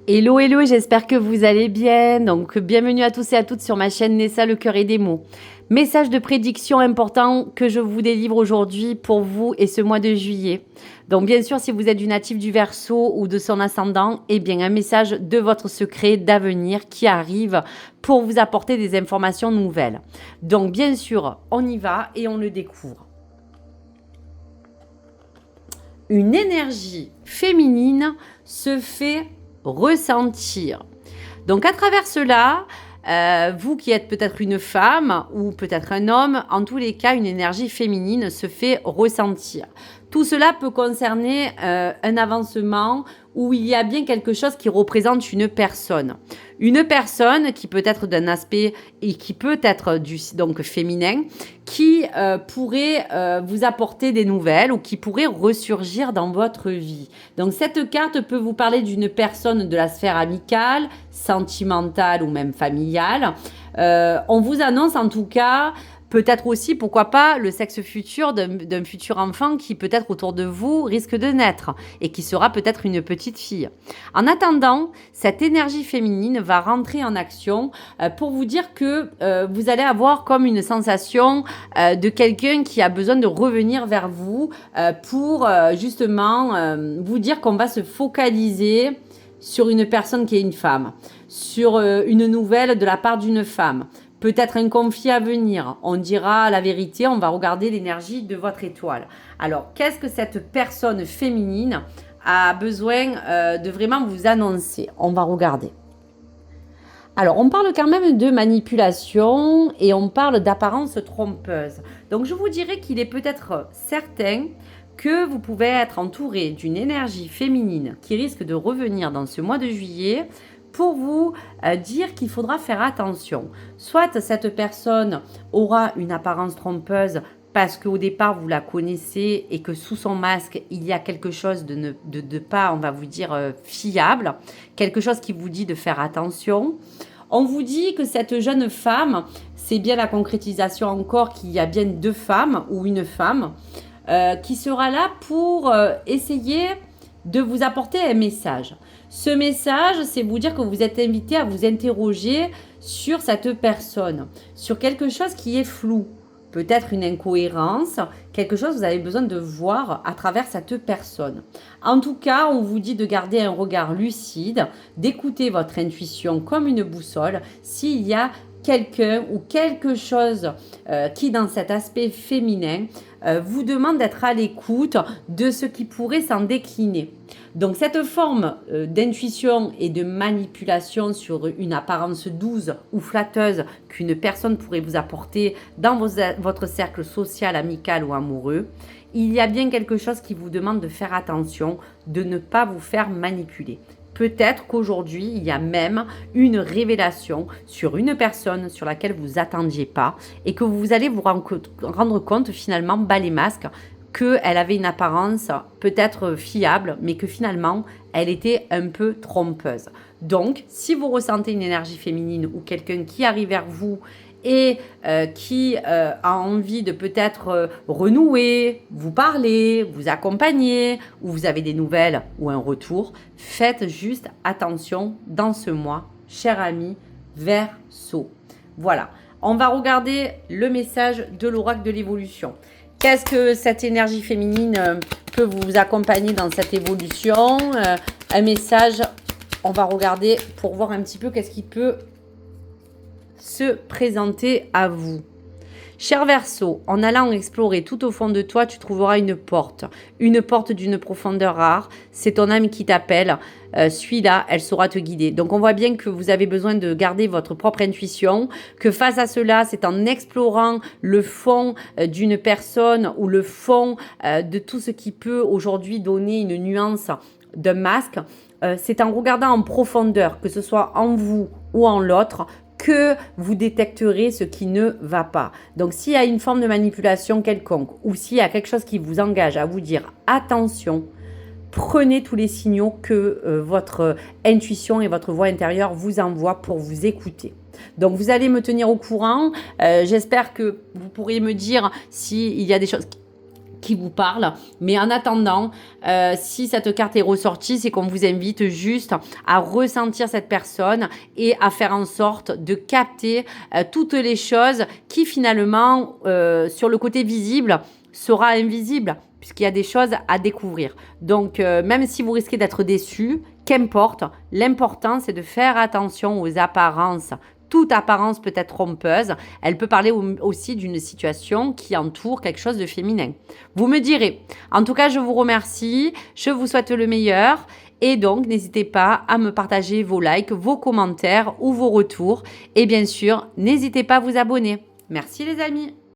Hello, hello, j'espère que vous allez bien. Donc, bienvenue à tous et à toutes sur ma chaîne Nessa, le cœur et des mots. Message de prédiction important que je vous délivre aujourd'hui pour vous et ce mois de juillet. Donc, bien sûr, si vous êtes du natif du Verseau ou de son ascendant, eh bien, un message de votre secret d'avenir qui arrive pour vous apporter des informations nouvelles. Donc, bien sûr, on y va et on le découvre. Une énergie féminine se fait ressentir. Donc à travers cela, vous qui êtes peut-être une femme ou peut-être un homme, en tous les cas, une énergie féminine se fait ressentir. Tout cela peut concerner un avancement où il y a bien quelque chose qui représente une personne. Une personne qui peut être d'un aspect et qui peut être donc féminin, qui pourrait vous apporter des nouvelles ou qui pourrait ressurgir dans votre vie. Donc cette carte peut vous parler d'une personne de la sphère amicale, sentimentale ou même familiale. On vous annonce en tout cas peut-être aussi, pourquoi pas, le sexe futur d'un futur enfant qui peut-être autour de vous risque de naître et qui sera peut-être une petite fille. En attendant, cette énergie féminine va rentrer en action pour vous dire que vous allez avoir comme une sensation de quelqu'un qui a besoin de revenir vers vous pour justement vous dire qu'on va se focaliser sur une personne qui est une femme, sur une nouvelle de la part d'une femme. Peut-être un conflit à venir. On dira la vérité, on va regarder l'énergie de votre étoile. Alors, qu'est-ce que cette personne féminine a besoin de vraiment vous annoncer? On va regarder. Alors, on parle quand même de manipulation et on parle d'apparence trompeuse. Donc, je vous dirais qu'il est peut-être certain que vous pouvez être entouré d'une énergie féminine qui risque de revenir dans ce mois de juillet pour vous dire qu'il faudra faire attention. Soit cette personne aura une apparence trompeuse parce qu'au départ vous la connaissez et que sous son masque il y a quelque chose de pas, on va vous dire, fiable, quelque chose qui vous dit de faire attention. On vous dit que cette jeune femme, c'est bien la concrétisation encore qu'il y a bien deux femmes ou une femme qui sera là pour essayer de vous apporter un message. Ce message, c'est vous dire que vous êtes invité à vous interroger sur cette personne, sur quelque chose qui est flou, peut-être une incohérence, quelque chose que vous avez besoin de voir à travers cette personne. En tout cas, on vous dit de garder un regard lucide, d'écouter votre intuition comme une boussole s'il y a quelqu'un ou quelque chose qui, dans cet aspect féminin, vous demande d'être à l'écoute de ce qui pourrait s'en décliner. Donc cette forme d'intuition et de manipulation sur une apparence douce ou flatteuse qu'une personne pourrait vous apporter dans votre cercle social, amical ou amoureux, il y a bien quelque chose qui vous demande de faire attention, de ne pas vous faire manipuler. Peut-être qu'aujourd'hui, il y a même une révélation sur une personne sur laquelle vous n'attendiez pas et que vous allez vous rendre compte finalement, bas les masques, qu'elle avait une apparence peut-être fiable, mais que finalement, elle était un peu trompeuse. Donc, si vous ressentez une énergie féminine ou quelqu'un qui arrive vers vous et qui a envie de peut-être renouer, vous parler, vous accompagner, ou vous avez des nouvelles ou un retour, faites juste attention dans ce mois, cher ami Verseau. Voilà, on va regarder le message de l'oracle de l'évolution. Qu'est-ce que cette énergie féminine peut vous accompagner dans cette évolution? Un message, on va regarder pour voir un petit peu qu'est-ce qui peut se présenter à vous. Cher Verseau, en allant explorer tout au fond de toi, tu trouveras une porte d'une profondeur rare. C'est ton âme qui t'appelle. Suis-la, elle saura te guider. Donc on voit bien que vous avez besoin de garder votre propre intuition, que face à cela, c'est en explorant le fond d'une personne ou le fond de tout ce qui peut aujourd'hui donner une nuance d'un masque. C'est en regardant en profondeur, que ce soit en vous ou en l'autre, que vous détecterez ce qui ne va pas. Donc, s'il y a une forme de manipulation quelconque ou s'il y a quelque chose qui vous engage à vous dire attention, prenez tous les signaux que votre intuition et votre voix intérieure vous envoient pour vous écouter. Donc, vous allez me tenir au courant. J'espère que vous pourriez me dire s'il y a des choses qui vous parle. Mais en attendant, si cette carte est ressortie, c'est qu'on vous invite juste à ressentir cette personne et à faire en sorte de capter toutes les choses qui finalement, sur le côté visible, sera invisible, puisqu'il y a des choses à découvrir. Donc, même si vous risquez d'être déçu, qu'importe, l'important, c'est de faire attention aux apparences. Toute apparence peut être trompeuse. Elle peut parler aussi d'une situation qui entoure quelque chose de féminin. Vous me direz. En tout cas, je vous remercie. Je vous souhaite le meilleur. Et donc, n'hésitez pas à me partager vos likes, vos commentaires ou vos retours. Et bien sûr, n'hésitez pas à vous abonner. Merci les amis.